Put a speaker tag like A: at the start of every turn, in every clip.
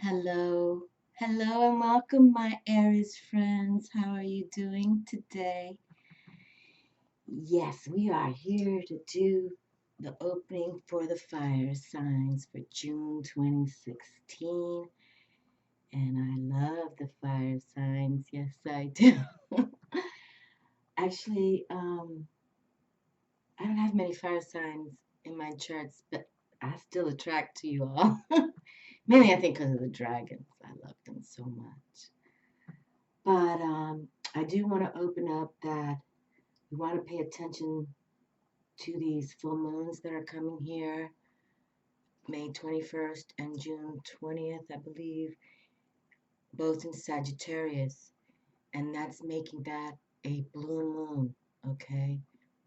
A: Hello, hello, and welcome, my ARIES friends. How are you doing today? Yes, we are here to do the opening for the fire signs for June 2016. And I love the fire signs. Yes, I do. Actually, I don't have many fire signs in my charts, but I still attract to you all. Mainly, I think, because of the dragons. I love them so much. But I do want to open up that we want to pay attention to these full moons that are coming here, May 21st and June 20th, I believe, both in Sagittarius. And that's making that a blue moon, okay?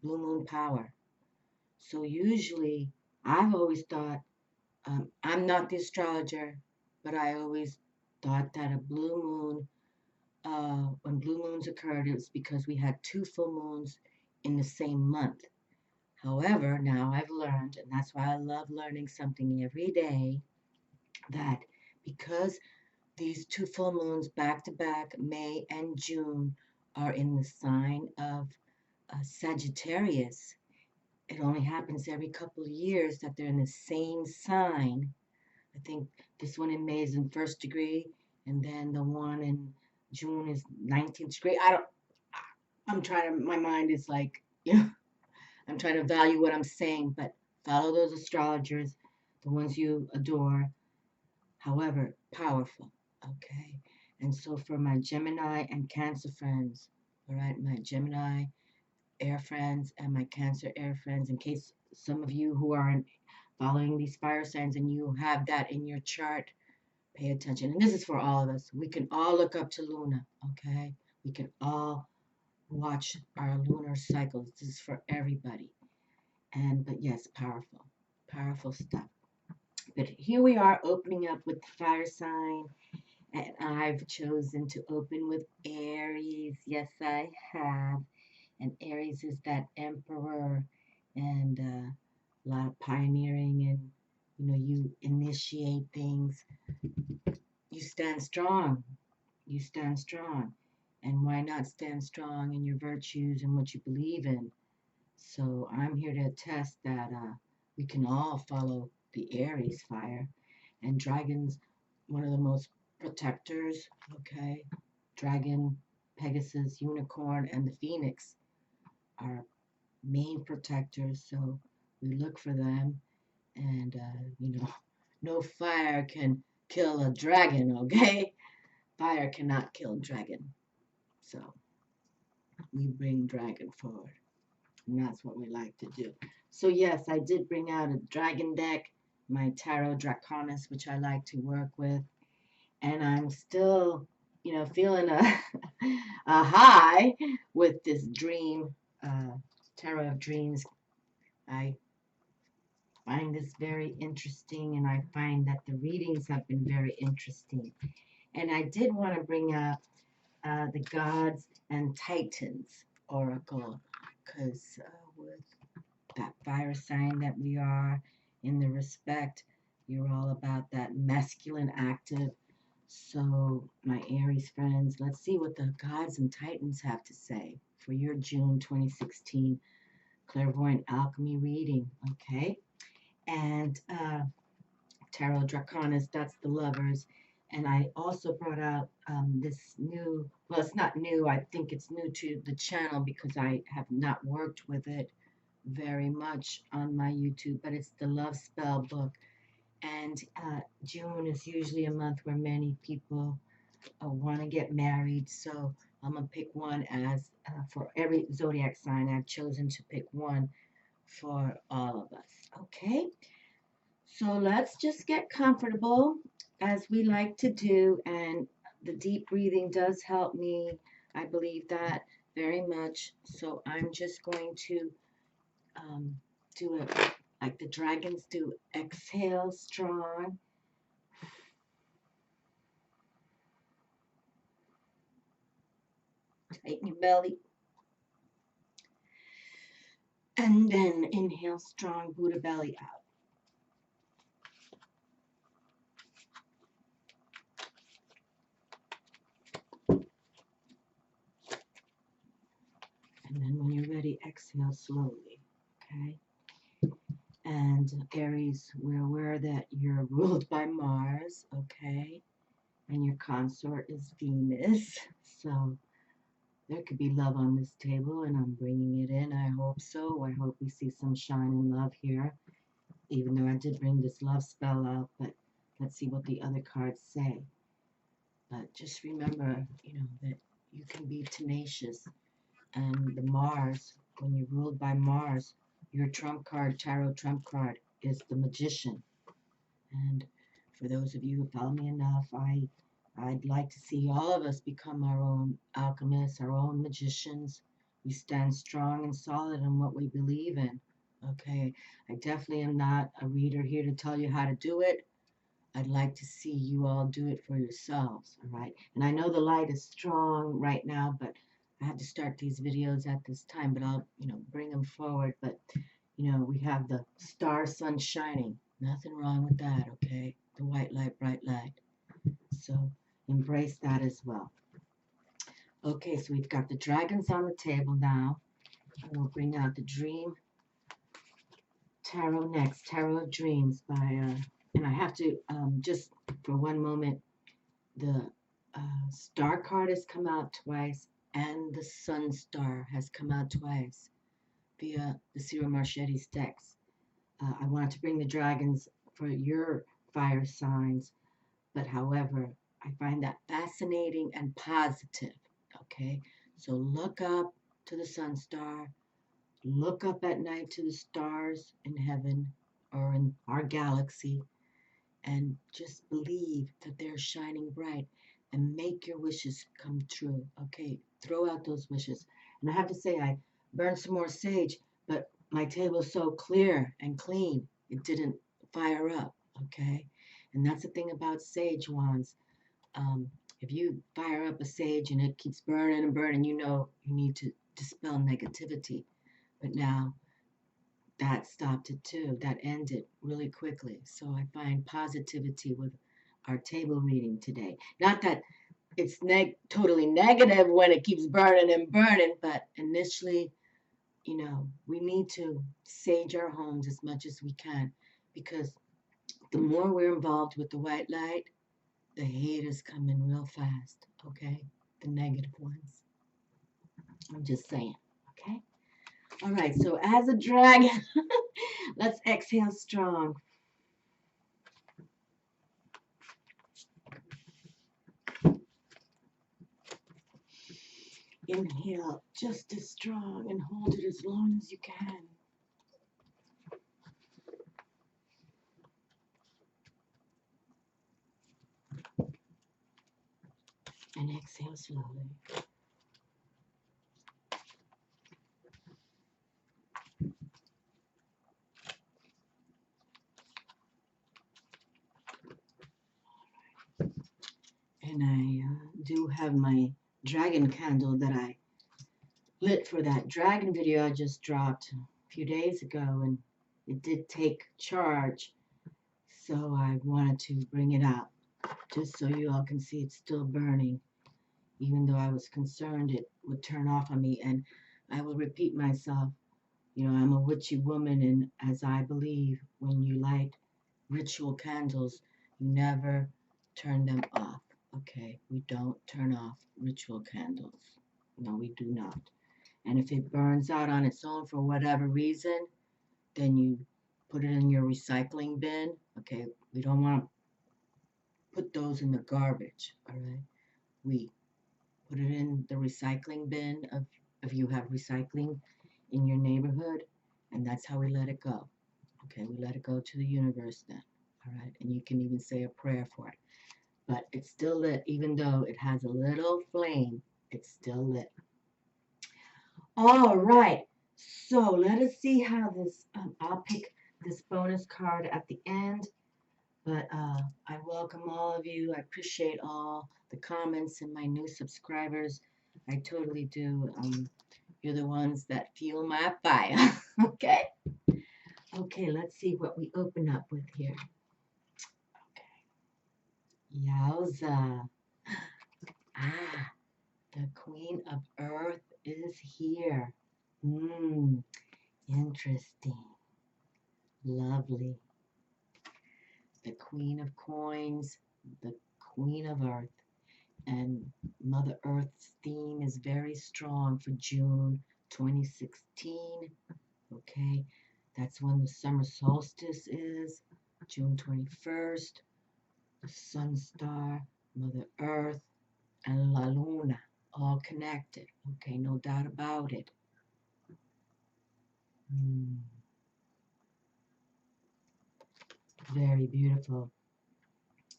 A: Blue moon power. So usually, I've always thought, I'm not the astrologer, but I always thought that a blue moon when blue moons occurred, it was because we had two full moons in the same month. However, now I've learned, and that's why I love learning something every day, that because these two full moons back to back, May and June, are in the sign of Sagittarius, it only happens every couple of years that they're in the same sign. I think this one in May is in first degree, and then the one in June is 19th degree. I'm trying to, my mind is like, I'm trying to value what I'm saying, but follow those astrologers, the ones you adore, however, powerful, okay? And so for my Gemini and Cancer friends, all right, my Gemini air friends and my Cancer air friends, in case some of you who aren't following these fire signs and you have that in your chart, pay attention. And this is for all of us. We can all look up to Luna, okay? We can all watch our lunar cycles. This is for everybody. But yes, powerful, powerful stuff. But here we are opening up with the fire sign, and I've chosen to open with Aries. Yes, I have. And Aries is that emperor, and a lot of pioneering, and you initiate things. You stand strong. You stand strong. And why not stand strong in your virtues and what you believe in? So I'm here to attest that we can all follow the Aries fire. And dragons, one of the most protectors, okay? Dragon, Pegasus, unicorn, and the phoenix are main protectors. So we look for them. And, no fire can kill a dragon, okay? Fire cannot kill dragon. So we bring dragon forward. And that's what we like to do. So yes, I did bring out a dragon deck, my Tarot Draconis, which I like to work with. And I'm still, feeling a, a high with this dream, Tarot of Dreams. I find this very interesting, and I find that the readings have been very interesting. And I did want to bring up the Gods and Titans Oracle, because with that fire sign that we are, in the respect, you're all about that masculine active. So, my Aries friends, let's see what the Gods and Titans have to say for your June 2016 Clairvoyant Alchemy reading, okay? And Tarot Draconis, that's the lovers. And I also brought out this new, well, it's not new, I think it's new to the channel because I have not worked with it very much on my YouTube, but it's the Love Spell book. And June is usually a month where many people want to get married. So I'm going to pick one as for every zodiac sign. I've chosen to pick one for all of us. Okay? So let's just get comfortable as we like to do. And the deep breathing does help me. I believe that very much. So I'm just going to do it like the dragons do. Exhale strong. Tighten your belly. And then inhale strong, Buddha belly out. slowly, exhale slowly. Okay? And Aries, we're aware that you're ruled by Mars, okay? And your consort is Venus. So there could be love on this table, and I'm bringing it in. I hope so. I hope we see some shine and love here, even though I did bring this love spell out. But let's see what the other cards say. But just remember, that you can be tenacious. And the Mars, when you're ruled by Mars, your trump card, tarot trump card, is the Magician. And for those of you who follow me enough, I'd like to see all of us become our own alchemists, our own magicians. We stand strong and solid in what we believe in. Okay, I definitely am not a reader here to tell you how to do it. I'd like to see you all do it for yourselves, all right? And I know the light is strong right now, but I had to start these videos at this time, but I'll, bring them forward. But, we have the star sun shining. Nothing wrong with that, okay? The white light, bright light. So embrace that as well. Okay, so we've got the dragons on the table now. And we'll bring out the Dream Tarot next. Tarot of Dreams by, and I have to, just for one moment, the Star card has come out twice, and the Sun Star has come out twice via the Ciro Marchetti's decks. I wanted to bring the dragons for your fire signs, but however, I find that fascinating and positive. Okay, so look up to the Sun Star, look up at night to the stars in heaven or in our galaxy, and just believe that they're shining bright and make your wishes come true. Okay, throw out those wishes. And I have to say, I burned some more sage, but my table is so clear and clean, it didn't fire up. Okay, and that's the thing about sage wands. If you fire up a sage and it keeps burning and burning, you need to dispel negativity. But now that stopped it too. That ended really quickly. So I find positivity with our table reading today. Not that it's totally negative when it keeps burning and burning, but initially, we need to sage our homes as much as we can, because the more we're involved with the white light, the haters come in real fast, okay? The negative ones. I'm just saying, okay? All right, so as a dragon, let's exhale strong. Inhale just as strong and hold it as long as you can. And exhale slowly. And I do have my dragon candle that I lit for that dragon video I just dropped a few days ago, and it did take charge, so I wanted to bring it out just so you all can see it's still burning, even though I was concerned it would turn off on me. And I will repeat myself, I'm a witchy woman, and as I believe, when you light ritual candles, you never turn them off. Okay, we don't turn off ritual candles. No, we do not. And if it burns out on its own for whatever reason, then you put it in your recycling bin. Okay, we don't want to put those in the garbage. All right, we put it in the recycling bin of if you have recycling in your neighborhood, and that's how we let it go. Okay, we let it go to the universe then. All right, and you can even say a prayer for it. But it's still lit, even though it has a little flame, it's still lit. All right, so let us see how this, I'll pick this bonus card at the end, but I welcome all of you. I appreciate all the comments and my new subscribers. I totally do. You're the ones that fuel my fire. Okay? Okay, let's see what we open up with here. Okay. Yowza. Ah, the Queen of Earth is here. Interesting. Lovely. The Queen of Coins, the Queen of Earth. And Mother Earth's theme is very strong for June 2016. Okay, that's when the summer solstice is, June 21st. The Sun Star, Mother Earth, and La Luna, all connected. Okay, no doubt about it. Very beautiful.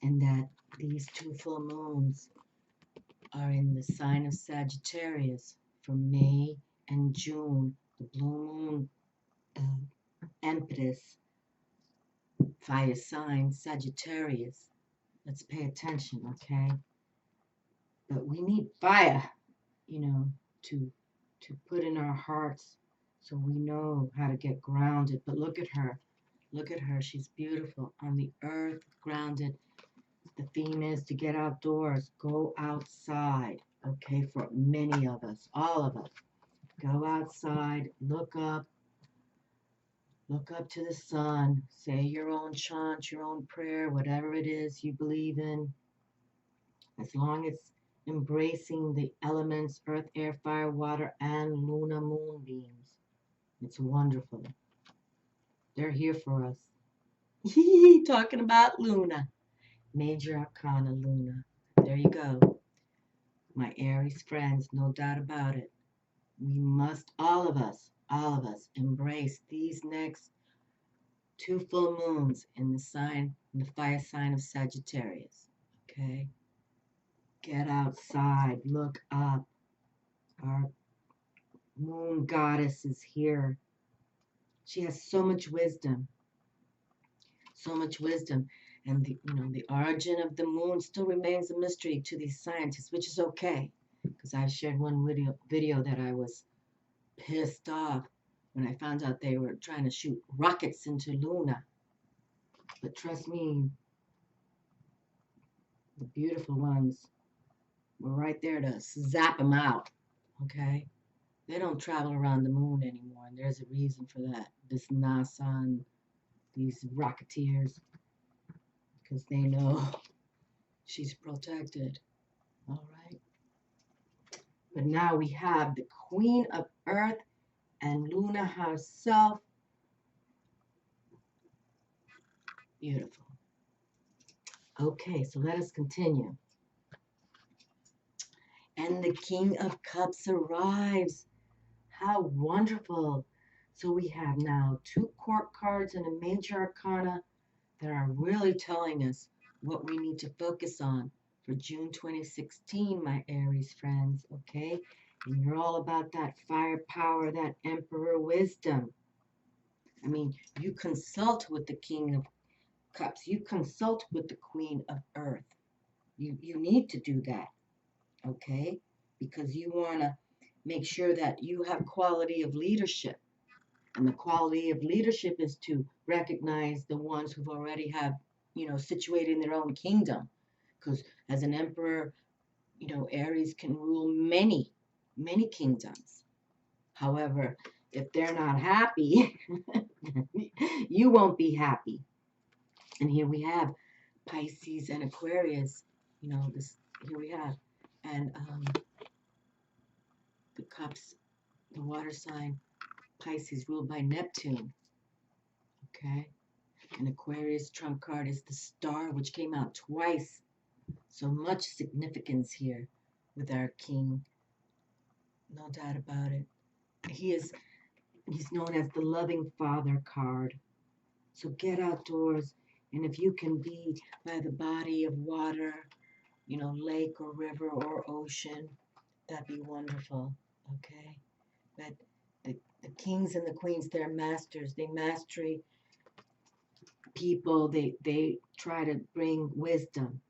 A: And that these two full moons are in the sign of Sagittarius for May and June. The blue moon, Empress, fire sign Sagittarius. Let's pay attention, okay? But we need fire, you know, to put in our hearts so we know how to get grounded. But look at her. Look at her. She's beautiful. On the earth, grounded. The theme is to get outdoors. Go outside. Okay, for many of us, all of us. Go outside. Look up. Look up to the sun. Say your own chant, your own prayer, whatever it is you believe in. As long as embracing the elements, earth, air, fire, water, and lunar moonbeams. It's wonderful. They're here for us. Talking about Luna. Major Arcana Luna. There you go. My Aries friends, no doubt about it. We must, all of us, embrace these next two full moons in the fire sign of Sagittarius. Okay? Get outside, look up. Our moon goddess is here. She has so much wisdom. So much wisdom. And the origin of the moon still remains a mystery to these scientists, which is okay. Because I shared one video that I was pissed off when I found out they were trying to shoot rockets into Luna. But trust me, the beautiful ones were right there to zap them out. Okay? They don't travel around the moon anymore, and there's a reason for that. This NASA and these rocketeers, because they know she's protected. All right? But now we have the Queen of Earth and Luna herself. Beautiful. Okay, so let us continue. And the King of Cups arrives. How wonderful. So we have now two court cards and a major arcana that are really telling us what we need to focus on for June 2016, my Aries friends, okay? And you're all about that firepower, that emperor wisdom. I mean, you consult with the King of Cups. You consult with the Queen of Earth. You need to do that, okay? Because you want to make sure that you have quality of leadership. And the quality of leadership is to recognize the ones who've already have, situated in their own kingdom. Because as an emperor, Aries can rule many, many kingdoms. However, if they're not happy, you won't be happy. And here we have Pisces and Aquarius. Here we have. And the cups, the water sign, Pisces ruled by Neptune. Okay. And Aquarius trump card is the star, which came out twice. So much significance here with our king. No doubt about it. He's known as the loving father card. So get outdoors, and if you can be by the body of water, lake or river or ocean, that'd be wonderful. Okay. But the kings and the queens, they're masters. They mastery people. They try to bring wisdom.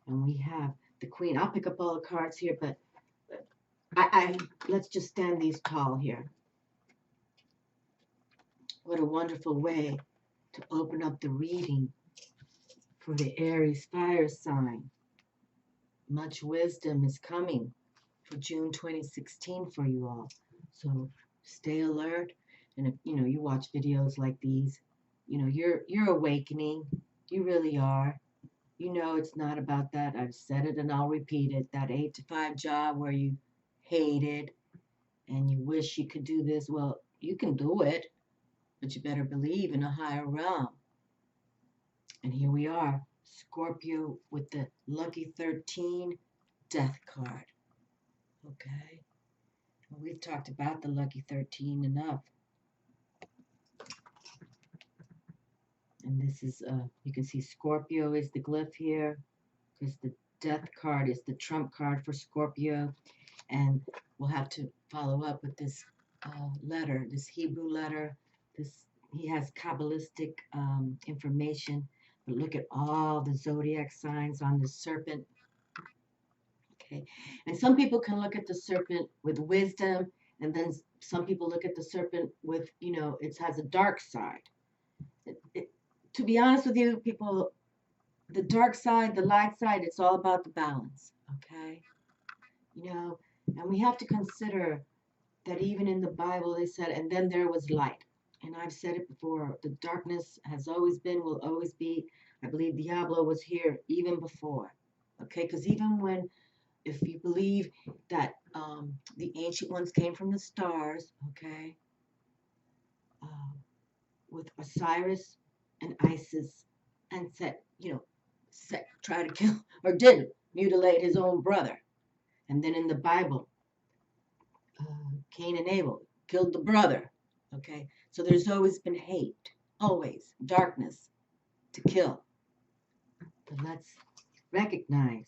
A: And we have the queen. I'll pick up all the cards here, but let's just stand these tall here. What a wonderful way to open up the reading for the Aries fire sign. Much wisdom is coming for June 2016 for you all. So Stay alert. And if you watch videos like these, you're awakening. You really are. It's not about that. I've said it and I'll repeat it. That 8 to 5 job where you hate it and you wish you could do this. Well, you can do it, but you better believe in a higher realm. And here we are, Scorpio with the lucky 13 death card. Okay. Well, we've talked about the lucky 13 enough. And this is, you can see Scorpio is the glyph here, because the death card is the trump card for Scorpio. And we'll have to follow up with this letter, this Hebrew letter. He has Kabbalistic information. But look at all the zodiac signs on the serpent. Okay. And some people can look at the serpent with wisdom, and then some people look at the serpent with, it has a dark side. To be honest with you, people, the dark side, the light side, it's all about the balance, okay? And we have to consider that even in the Bible, they said, and then there was light. And I've said it before, the darkness has always been, will always be. I believe Diablo was here even before, okay? Because even when, if you believe that the ancient ones came from the stars, okay, with Osiris and Isis, and tried to kill, or did mutilate his own brother. And then in the Bible, Cain and Abel killed the brother. Okay, so there's always been hate, always darkness to kill. But let's recognize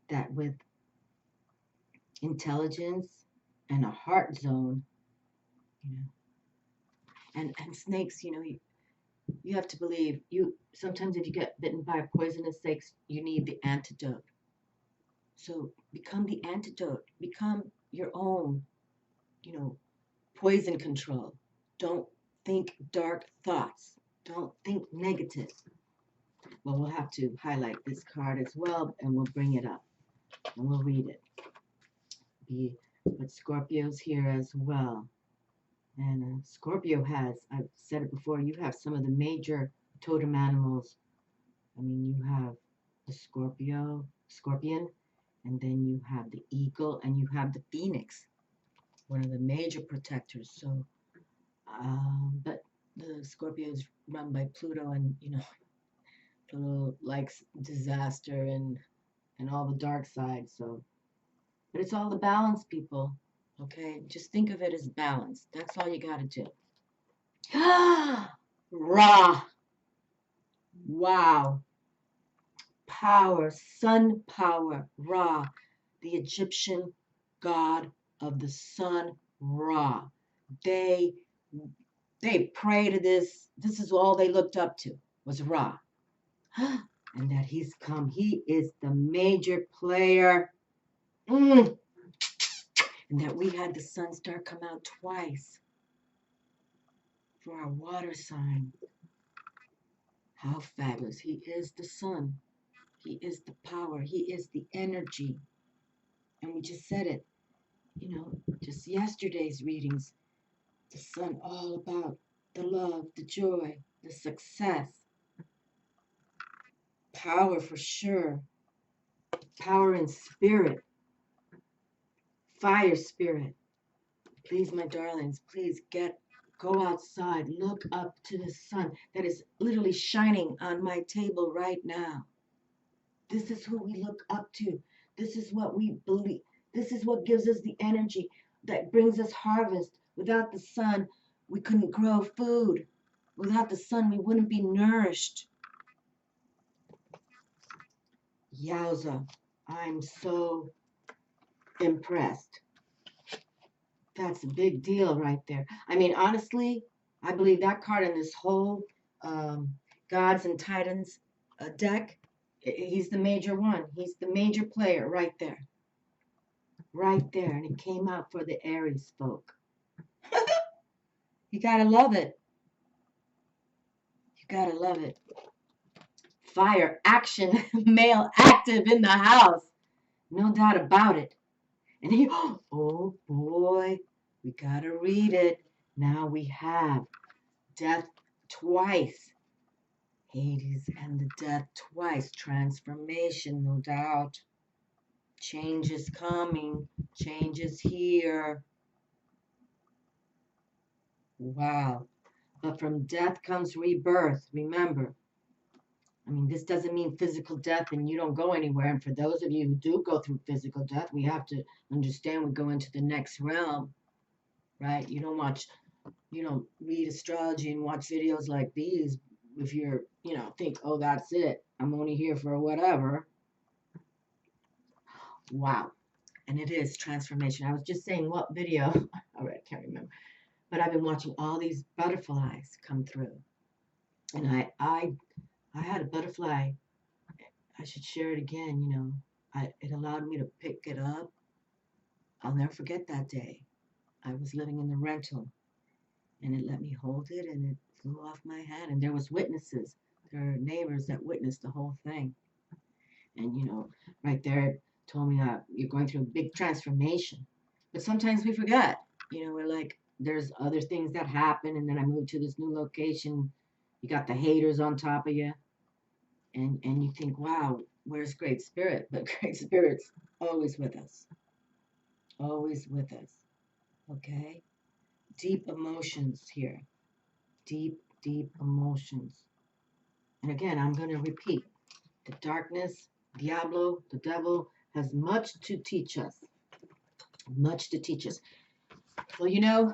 A: that with intelligence and a heart zone, and snakes, you have to believe, sometimes if you get bitten by a poisonous snake, you need the antidote. So become the antidote, become your own, poison control. Don't think dark thoughts. Don't think negative. Well, we'll have to highlight this card as well, and we'll bring it up, and we'll read it. But Scorpio's here as well. And Scorpio has, I've said it before, you have some of the major totem animals. I mean, you have the scorpion, and then you have the eagle, and you have the phoenix, one of the major protectors. So, but the Scorpio is run by Pluto, and Pluto likes disaster and all the dark side. So, but it's all the balance, people. Okay, just think of it as balance. That's all you got to do. Ra. Wow. Power, sun power, Ra, the Egyptian god of the sun, Ra. They pray to this. This is all they looked up to, was Ra. And that he's come. He is the major player. And that we had the sun star come out twice for our water sign. How fabulous. He is the sun. He is the power. He is the energy. And we just said it, just yesterday's readings. The sun, all about the love, the joy, the success. Power for sure. Power in spirit. Fire spirit. Please, my darlings, please go outside, look up to the sun that is literally shining on my table right now. This is who we look up to. This is what we believe. This is what gives us the energy that brings us harvest. Without the sun, we couldn't grow food. Without the sun, we wouldn't be nourished. Yowza, I'm so impressed. That's a big deal right there. I mean, honestly, I believe that card in this whole Gods and Titans deck, he's the major one. He's the major player right there. Right there. And it came out for the Aries folk. You gotta love it. You gotta love it. Fire, action, male active in the house. No doubt about it. And he, oh boy, We got to read it. Now we have death twice. Hades and the death twice. Transformation, no doubt. Change is coming. Change is here. Wow. But from death comes rebirth. Remember, I mean, this doesn't mean physical death and you don't go anywhere. And for those of you who do go through physical death, we have to understand we go into the next realm, right? You don't watch, you don't read astrology and watch videos like these if you're, think, oh, that's it. I'm only here for whatever. Wow. And it is transformation. I was just saying what video. All right, I can't remember. But I've been watching all these butterflies come through. And I had a butterfly. I should share it again, it allowed me to pick it up. I'll never forget that day. I was living in the rental and it let me hold it and it flew off my hand. And there was witnesses. There are neighbors that witnessed the whole thing. And, right there it told me that you're going through a big transformation. But sometimes we forget. We're like, there's other things that happen. And then I moved to this new location. You got the haters on top of you. And you think, wow, where's Great Spirit? But Great Spirit's always with us. Always with us. Okay? Deep emotions here. Deep, deep emotions. And again, I'm going to repeat. The darkness, Diablo, the devil, has much to teach us. Much to teach us. Well,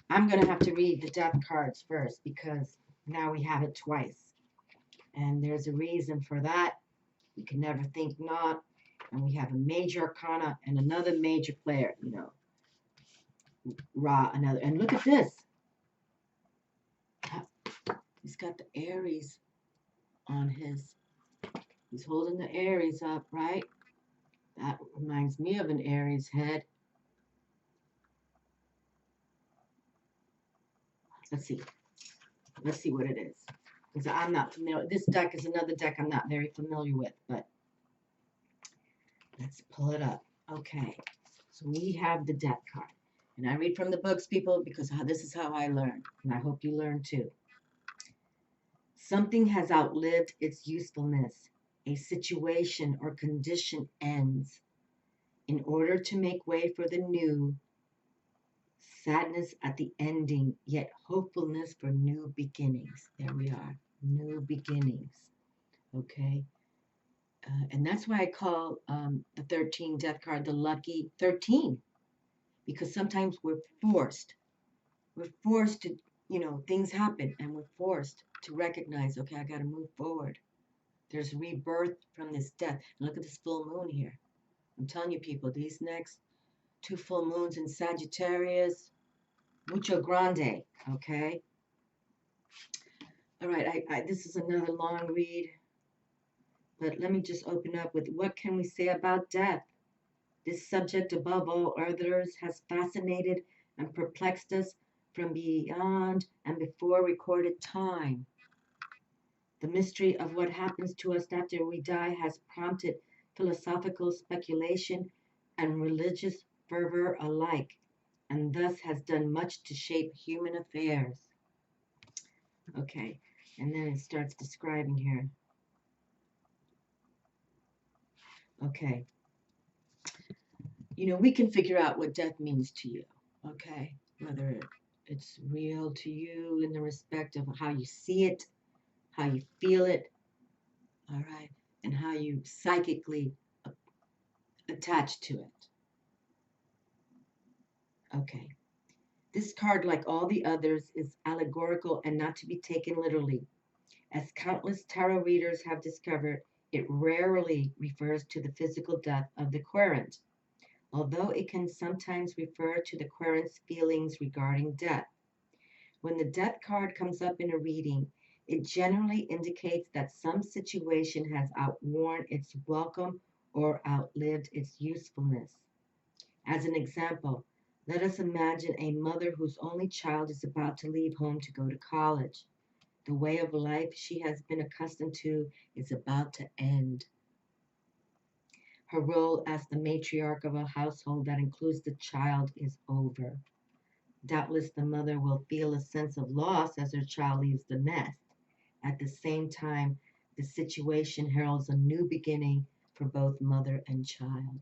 A: I'm going to have to read the death cards first because now we have it twice. And there's a reason for that. We can never think not. And we have a major arcana and another major player, Ra, another. And look at this. He's got the Aries on he's holding the Aries up, right? That reminds me of an Aries head. Let's see. Let's see what it is. Because I'm not familiar. This deck is another deck I'm not very familiar with, but let's pull it up. Okay. So we have the death card. And I read from the books, people, because this is how I learn. And I hope you learn too. Something has outlived its usefulness. A situation or condition ends. In order to make way for the new, sadness at the ending, yet hopefulness for new beginnings. There we are. New beginnings. Okay. And that's why I call the 13 death card the lucky 13. Because sometimes we're forced. We're forced to, things happen and we're forced to recognize, okay, I got to move forward. There's rebirth from this death. And look at this full moon here. I'm telling you, people, these next 2 full moons in Sagittarius, mucho grande, okay? All right, this is another long read, but let me just open up with what can we say about death? This subject, above all others, has fascinated and perplexed us from beyond and before recorded time. The mystery of what happens to us after we die has prompted philosophical speculation and religious fervor alike, and thus has done much to shape human affairs. Okay, and then it starts describing here. Okay. We can figure out what death means to you, okay? Whether it's real to you in the respect of how you see it, how you feel it, all right, and how you psychically attach to it. Okay. This card, like all the others, is allegorical and not to be taken literally. As countless tarot readers have discovered, it rarely refers to the physical death of the querent, although it can sometimes refer to the querent's feelings regarding death. When the death card comes up in a reading, it generally indicates that some situation has outworn its welcome or outlived its usefulness. As an example, let us imagine a mother whose only child is about to leave home to go to college. The way of life she has been accustomed to is about to end. Her role as the matriarch of a household that includes the child is over. Doubtless the mother will feel a sense of loss as her child leaves the nest. At the same time, the situation heralds a new beginning for both mother and child.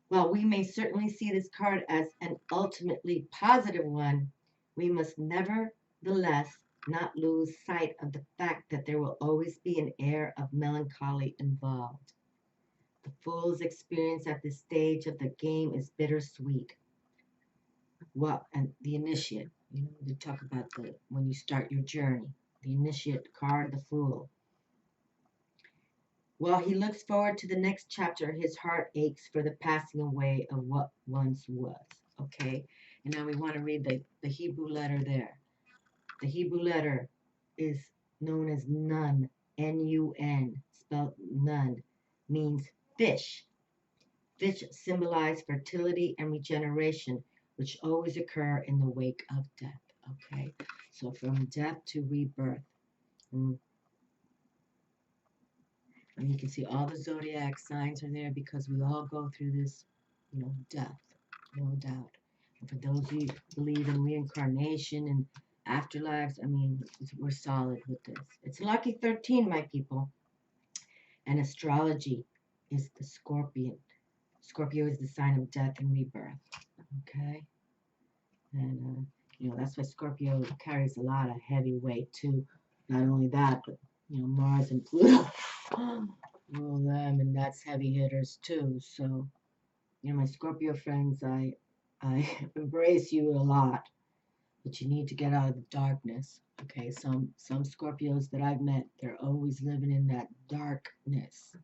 A: While we may certainly see this card as an ultimately positive one, we must nevertheless not lose sight of the fact that there will always be an air of melancholy involved. The fool's experience at this stage of the game is bittersweet. Well, and the initiate, they talk about the when you start your journey. The initiate card, the fool. While he looks forward to the next chapter, his heart aches for the passing away of what once was. Okay? And now we want to read the Hebrew letter there. The Hebrew letter is known as Nun, N-U-N, spelled Nun, means fish. Fish symbolize fertility and regeneration, which always occur in the wake of death. Okay? So from death to rebirth. And you can see all the zodiac signs are there because we all go through this, death, no doubt. And for those who believe in reincarnation and afterlives, I mean, we're solid with this. It's lucky 13, my people. And astrology is the scorpion. Scorpio is the sign of death and rebirth. Okay? And, that's why Scorpio carries a lot of heavy weight, too. Not only that, but, Mars and Pluto. Rule them, and that's heavy hitters too. So, my Scorpio friends, I embrace you a lot, but you need to get out of the darkness. Okay, some Scorpios that I've met, they're always living in that darkness,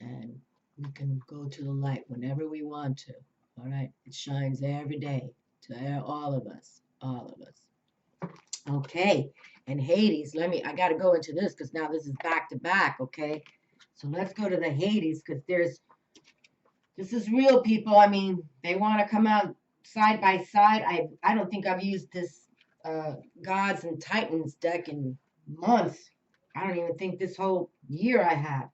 A: and we can go to the light whenever we want to. All right, it shines every day to all of us, all of us. Okay, and Hades, I got to go into this because now this is back to back, okay? So let's go to the Hades because this is real, people. I mean, they want to come out side by side. I don't think I've used this Gods and Titans deck in months. I don't even think this whole year I have.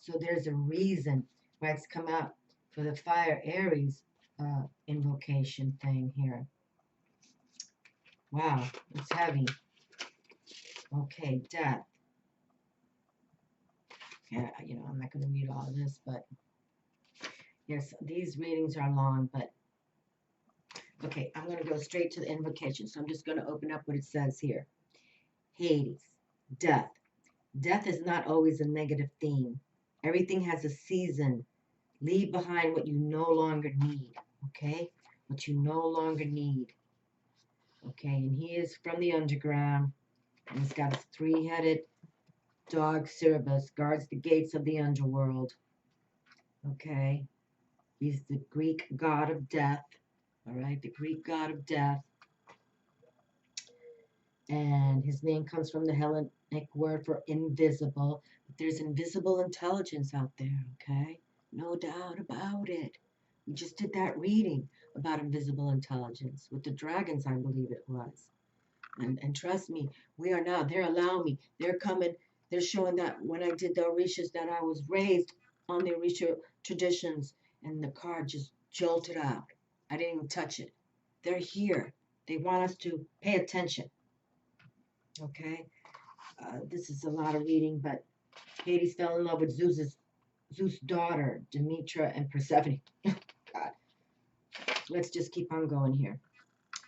A: So there's a reason why it's come out for the Fire Aries invocation thing here. Wow, it's heavy. Okay, death. Yeah, I'm not going to read all of this, but yes, these readings are long, but okay, I'm going to go straight to the invocation. So I'm just going to open up what it says here. Hades, death. Death is not always a negative theme. Everything has a season. Leave behind what you no longer need, okay? What you no longer need. Okay, and he is from the underground, and he's got a three-headed dog, Cerberus, guards the gates of the underworld. Okay, he's the Greek god of death. All right, the Greek god of death. And his name comes from the Hellenic word for invisible. But there's invisible intelligence out there, okay? No doubt about it. We just did that reading about invisible intelligence with the dragons, I believe it was. And trust me, we are now, they're allowing me, they're coming, they're showing that when I did the Orishas that I was raised on the Orisha traditions, and the card just jolted out. I didn't even touch it. They're here. They want us to pay attention. Okay? This is a lot of reading, but Hades fell in love with Zeus' daughter, Demetra and Persephone. God. Let's just keep on going here.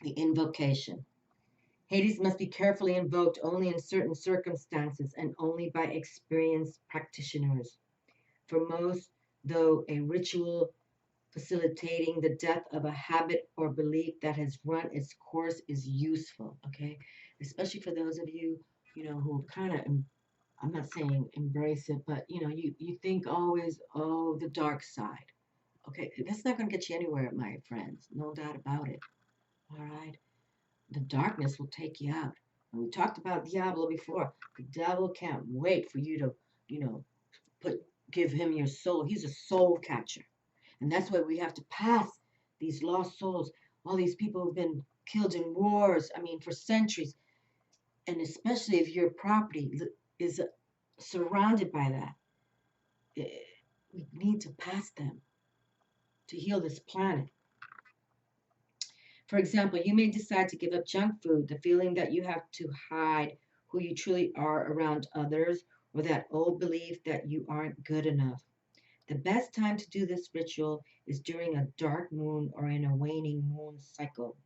A: The invocation. Hades must be carefully invoked only in certain circumstances and only by experienced practitioners. For most, though a ritual facilitating the death of a habit or belief that has run its course is useful, okay? Especially for those of you, who kind of, I'm not saying embrace it, but, you think always, oh, the dark side. Okay, that's not going to get you anywhere, my friends. No doubt about it. All right? The darkness will take you out. And we talked about Diablo before. The devil can't wait for you to, give him your soul. He's a soul catcher. And that's why we have to pass these lost souls, all these people who've been killed in wars, for centuries. And especially if your property is surrounded by that, we need to pass them to heal this planet. For example, you may decide to give up junk food, the feeling that you have to hide who you truly are around others, or that old belief that you aren't good enough. The best time to do this ritual is during a dark moon or in a waning moon cycle.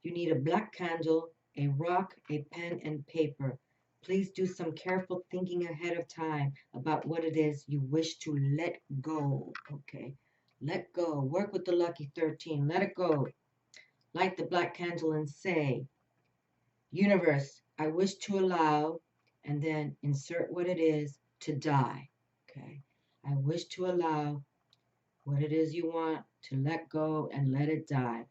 A: You need a black candle, a rock, a pen, and paper. Please do some careful thinking ahead of time about what it is you wish to let go. Okay. Let go. Work with the lucky 13. Let it go. Light the black candle and say, Universe, I wish to allow, and then insert what it is to die. Okay. I wish to allow what it is you want to let go and let it die.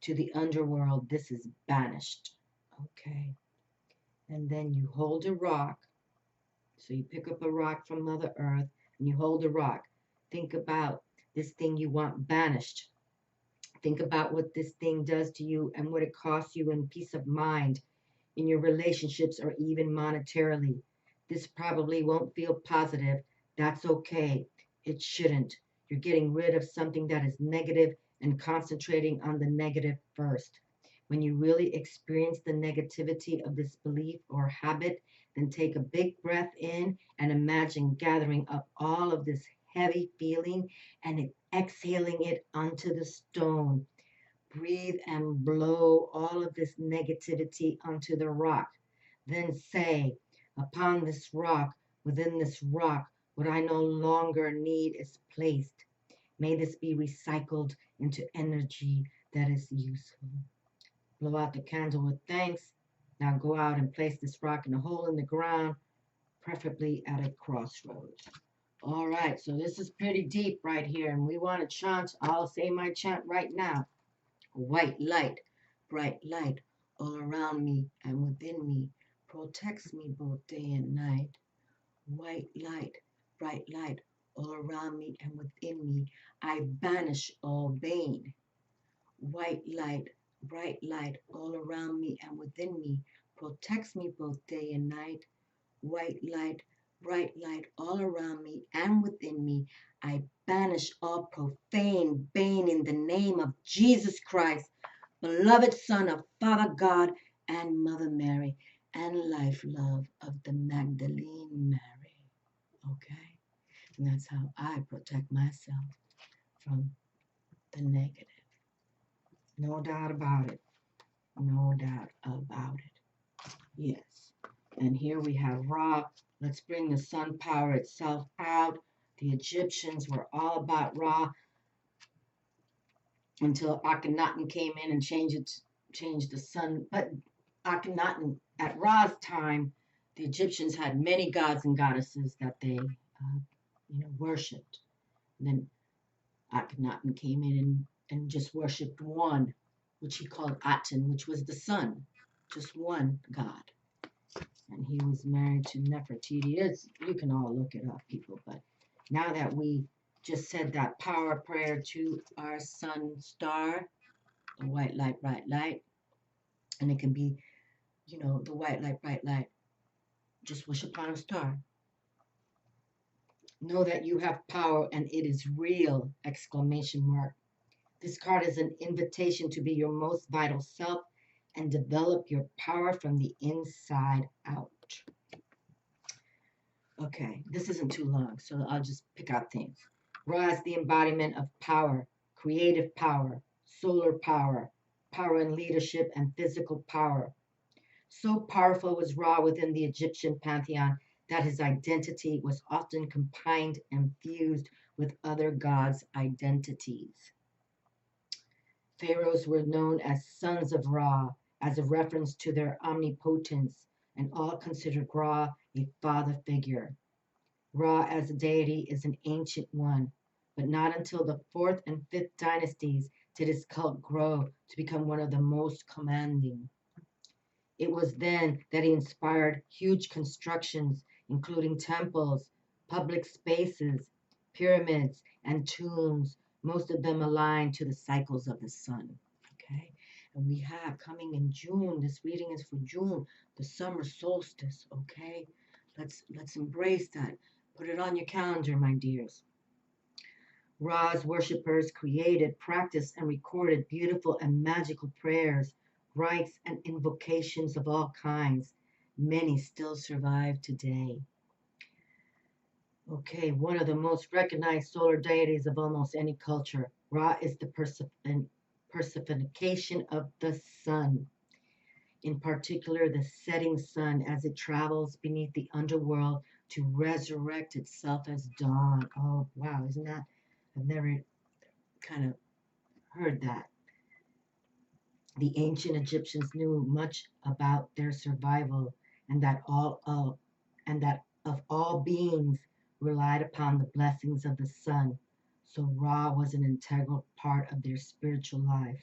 A: To the underworld, this is banished. Okay. And then you hold a rock. So you pick up a rock from Mother Earth and you hold a rock. Think about this thing you want banished. Think about what this thing does to you and what it costs you in peace of mind, in your relationships, or even monetarily. This probably won't feel positive. That's okay. It shouldn't. You're getting rid of something that is negative and concentrating on the negative first. When you really experience the negativity of this belief or habit, then take a big breath in and imagine gathering up all of this heavy feeling and exhaling it onto the stone. Breathe and blow all of this negativity onto the rock. Then say, upon this rock, within this rock, what I no longer need is placed. May this be recycled into energy that is useful. Blow out the candle with thanks. Now go out and place this rock in a hole in the ground, preferably at a crossroads. All right, so this is pretty deep right here, and we want to chant. I'll say my chant right now. White light, bright light, all around me and within me, protects me both day and night. White light, bright light, all around me and within me, I banish all bane. White light, bright light, all around me and within me, protects me both day and night. White light, bright light, all around me and within me, I banish all profane bane in the name of Jesus Christ, beloved Son of Father God and Mother Mary, and life love of the Magdalene Mary. Okay? And that's how I protect myself from the negative. No doubt about it. No doubt about it. Yes. And here we have Ra. Let's bring the sun power itself out. The Egyptians were all about Ra until Akhenaten came in and changed the sun. But Akhenaten, at Ra's time, the Egyptians had many gods and goddesses that they, worshipped. And then Akhenaten came in and just worshipped one, which he called Aten, which was the sun, just one god. And he was married to Nefertiti. You can all look it up, people. But now that we just said that power prayer to our sun star, the white light, bright light, and it can be, the white light, bright light, just wish upon a star. Know that you have power and it is real! Exclamation mark. This card is an invitation to be your most vital self and develop your power from the inside out. Okay, this isn't too long, so I'll just pick out things. Ra is the embodiment of power, creative power, solar power, power in leadership, and physical power. So powerful was Ra within the Egyptian pantheon that his identity was often combined and fused with other gods' identities. Pharaohs were known as sons of Ra as a reference to their omnipotence, and all considered Ra a father figure. Ra as a deity is an ancient one, but not until the 4th and 5th dynasties did his cult grow to become one of the most commanding. It was then that he inspired huge constructions, including temples, public spaces, pyramids, and tombs, most of them aligned to the cycles of the sun. Okay? And we have coming in June, this reading is for June, the summer solstice. Okay? Let's embrace that. Put it on your calendar, my dears. Ra's worshippers created, practiced, and recorded beautiful and magical prayers, rites, and invocations of all kinds. Many still survive today. Okay, one of the most recognized solar deities of almost any culture. Ra is the personification of the sun, in particular the setting sun as it travels beneath the underworld to resurrect itself as dawn. Oh, wow, isn't that? I've never kind of heard that. The ancient Egyptians knew much about their survival and that of all beings relied upon the blessings of the sun. So Ra was an integral part of their spiritual life.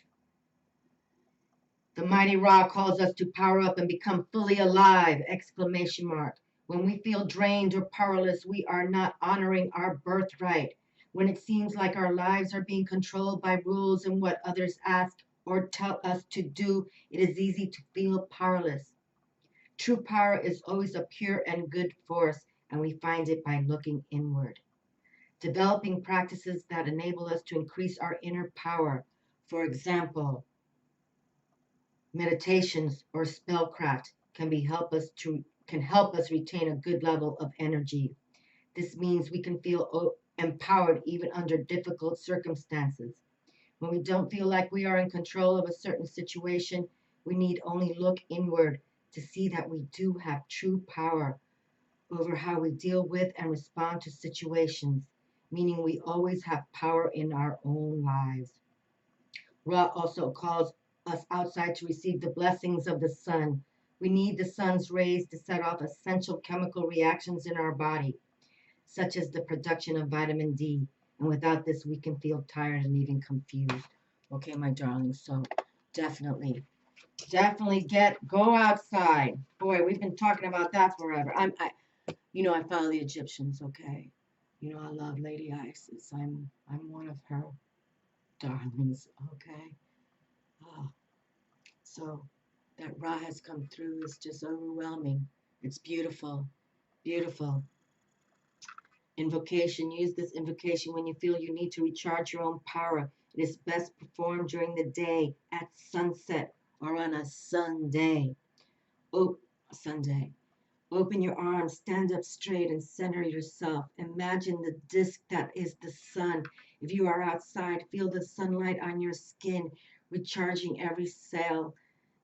A: The mighty Ra calls us to power up and become fully alive! Exclamation mark. When we feel drained or powerless, we are not honoring our birthright. When it seems like our lives are being controlled by rules and what others ask or tell us to do, it is easy to feel powerless. True power is always a pure and good force, and we find it by looking inward. Developing practices that enable us to increase our inner power. For example, meditations or spellcraft can help us retain a good level of energy. This means we can feel empowered even under difficult circumstances. When we don't feel like we are in control of a certain situation, we need only look inward to see that we do have true power over how we deal with and respond to situations, meaning we always have power in our own lives. Ra also calls us outside to receive the blessings of the sun. We need the sun's rays to set off essential chemical reactions in our body, such as the production of vitamin D. And without this, we can feel tired and even confused. Okay, my darlings, so definitely, go outside. Boy, we've been talking about that forever. I follow the Egyptians, okay? I love Lady Isis. I'm one of her darlings, okay? Oh, so that Ra has come through is just overwhelming. It's beautiful, beautiful. Invocation. Use this invocation when you feel you need to recharge your own power. It is best performed during the day, at sunset, or on a Sunday. Oh, Sunday. Open your arms, stand up straight, and center yourself. Imagine the disk that is the sun. If you are outside, feel the sunlight on your skin, recharging every cell.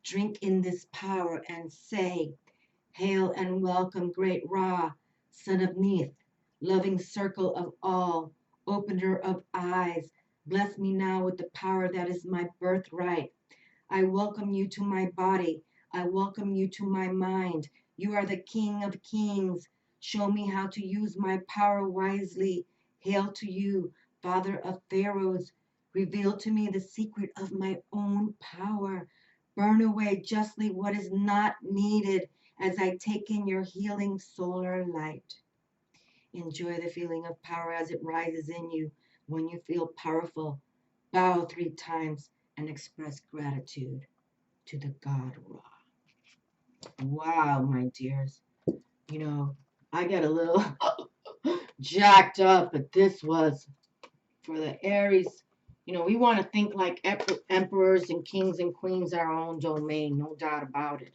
A: Drink in this power and say, Hail and welcome, great Ra, son of Neith, loving circle of all, opener of eyes. Bless me now with the power that is my birthright. I welcome you to my body. I welcome you to my mind. You are the King of Kings. Show me how to use my power wisely. Hail to you, Father of Pharaohs. Reveal to me the secret of my own power. Burn away justly what is not needed as I take in your healing solar light. Enjoy the feeling of power as it rises in you. When you feel powerful, bow 3 times and express gratitude to the god Ra. Wow, my dears. You know, I get a little jacked up, but this was for the Aries. We want to think like emperors and kings and queens, our own domain, no doubt about it.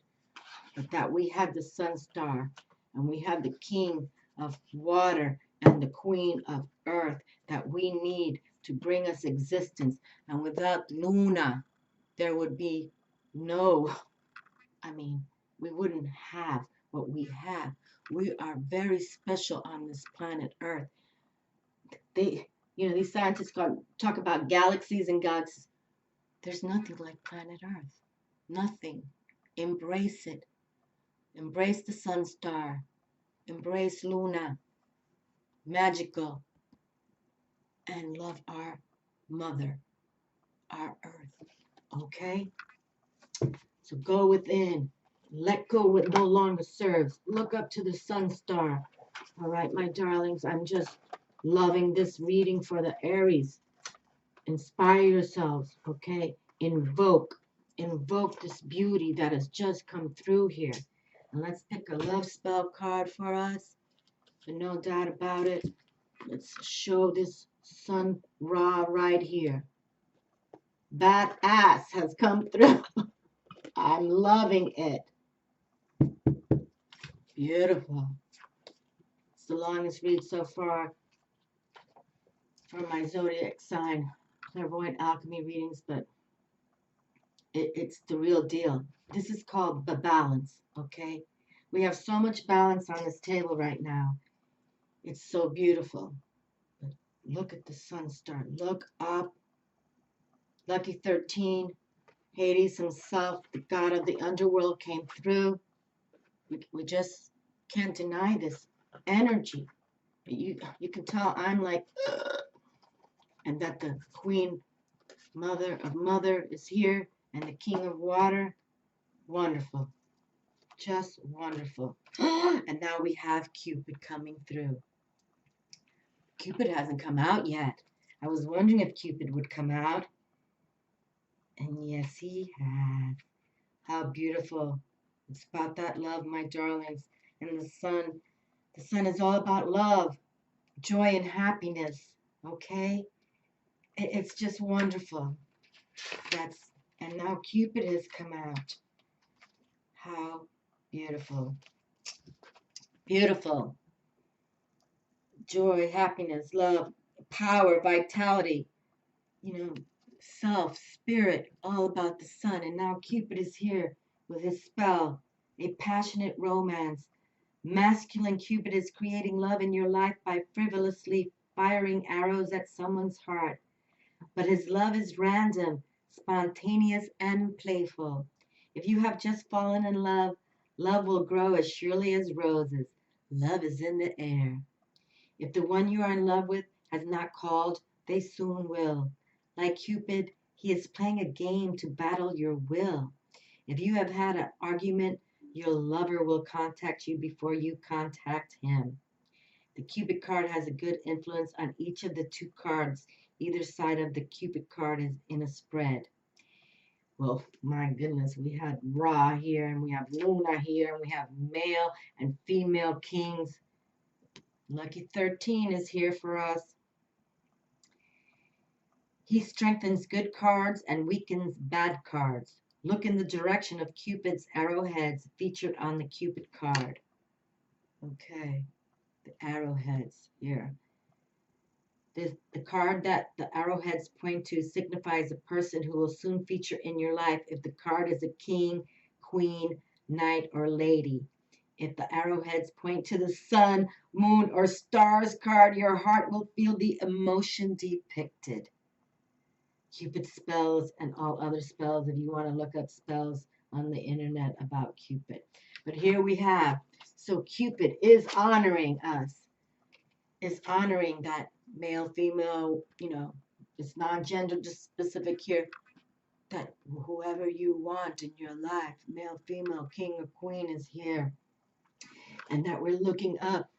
A: But that we have the sun star and we have the king of water and the queen of earth that we need to bring us existence. And without Luna, there would be no, we wouldn't have what we have. We are very special on this planet Earth. These scientists talk about galaxies and galaxies. There's nothing like planet Earth. Nothing. Embrace it. Embrace the sun star. Embrace Luna. Magical. And love our mother, our Earth. Okay? So go within. Let go what no longer serves. Look up to the sun star. All right, my darlings, I'm just loving this reading for the Aries. Inspire yourselves, okay? Invoke this beauty that has just come through here. And let's pick a love spell card for us. And no doubt about it, let's show this Sun Ra right here. Badass has come through. I'm loving it. Beautiful. It's the longest read so far for my zodiac sign Clairvoyant Alchemy readings, but it's the real deal. This is called the balance, okay? We have so much balance on this table right now. It's so beautiful. But look at the sun star. Look up. Lucky 13. Hades himself, the god of the underworld, came through. We just can't deny this energy. You can tell I'm like, ugh, and that the queen mother is here, and the king of water. Wonderful. Just wonderful. And now we have Cupid coming through. Cupid hasn't come out yet. I was wondering if Cupid would come out. And yes, he has. How beautiful. It's about that love, my darlings. And the sun is all about love, joy, and happiness. Okay? It's just wonderful. And now Cupid has come out. How beautiful. Beautiful. Joy, happiness, love, power, vitality, self, spirit, all about the sun. And now Cupid is here with his spell, a passionate romance. Masculine Cupid is creating love in your life by frivolously firing arrows at someone's heart. But his love is random, spontaneous, and playful. If you have just fallen in love, love will grow as surely as roses. Love is in the air. If the one you are in love with has not called, they soon will. Like Cupid, he is playing a game to battle your will. If you have had an argument, your lover will contact you before you contact him. The Cupid card has a good influence on each of the two cards. Either side of the Cupid card is in a spread. Well, my goodness, we had Ra here, and we have Luna here, and we have male and female kings. Lucky 13 is here for us. He strengthens good cards and weakens bad cards. Look in the direction of Cupid's arrowheads featured on the Cupid card. Okay, the arrowheads here. The card that the arrowheads point to signifies a person who will soon feature in your life if the card is a king, queen, knight, or lady. If the arrowheads point to the sun, moon, or stars card, your heart will feel the emotion depicted. Cupid spells and all other spells, if you want to look up spells on the internet about Cupid. But here we have, so Cupid is honoring us, is honoring that male, female, it's non-gender specific here, that whoever you want in your life, male, female, king or queen is here. And that we're looking up,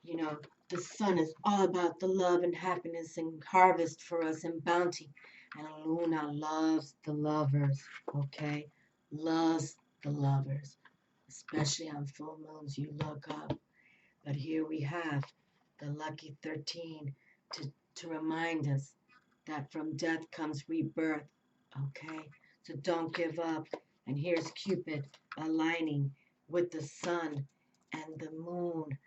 A: the sun is all about the love and happiness and harvest for us and bounty. And Luna loves the lovers, okay? Loves the lovers. Especially on full moons, you look up. But here we have the lucky 13 to remind us that from death comes rebirth, okay? So don't give up. And here's Cupid aligning with the sun and the moon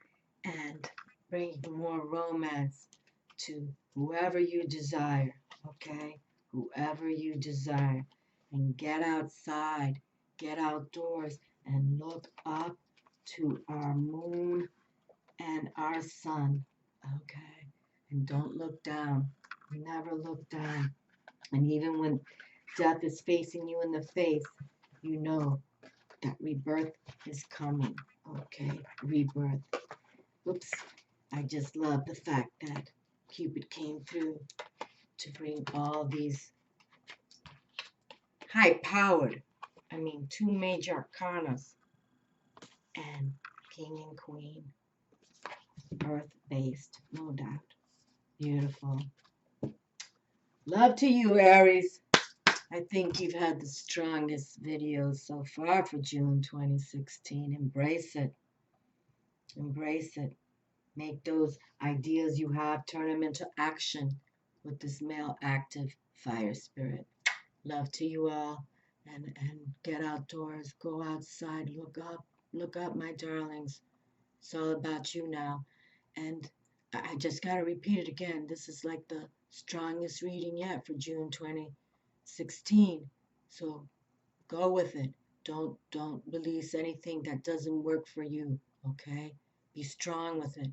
A: and bringing more romance to whoever you desire, okay? Whoever you desire. And get outside, get outdoors, and look up to our moon and our sun, okay? And don't look down. Never look down. And even when death is facing you in the face, you know that rebirth is coming, okay? Rebirth. Oops. I just love the fact that Cupid came through to bring all these high-powered, two major arcanas and king and queen, earth-based, no doubt. Beautiful. Love to you, Aries. I think you've had the strongest videos so far for June 2016. Embrace it. Embrace it. Make those ideas you have, turn them into action. with this male active fire spirit. Love to you all, and get outdoors, go outside, look up, my darlings. It's all about you now. And I just got to repeat it again. This is like the strongest reading yet for June 2016. So go with it. Don't release anything that doesn't work for you, okay? Be strong with it.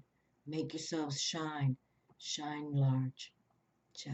A: Make yourselves shine. Shine large. Ciao.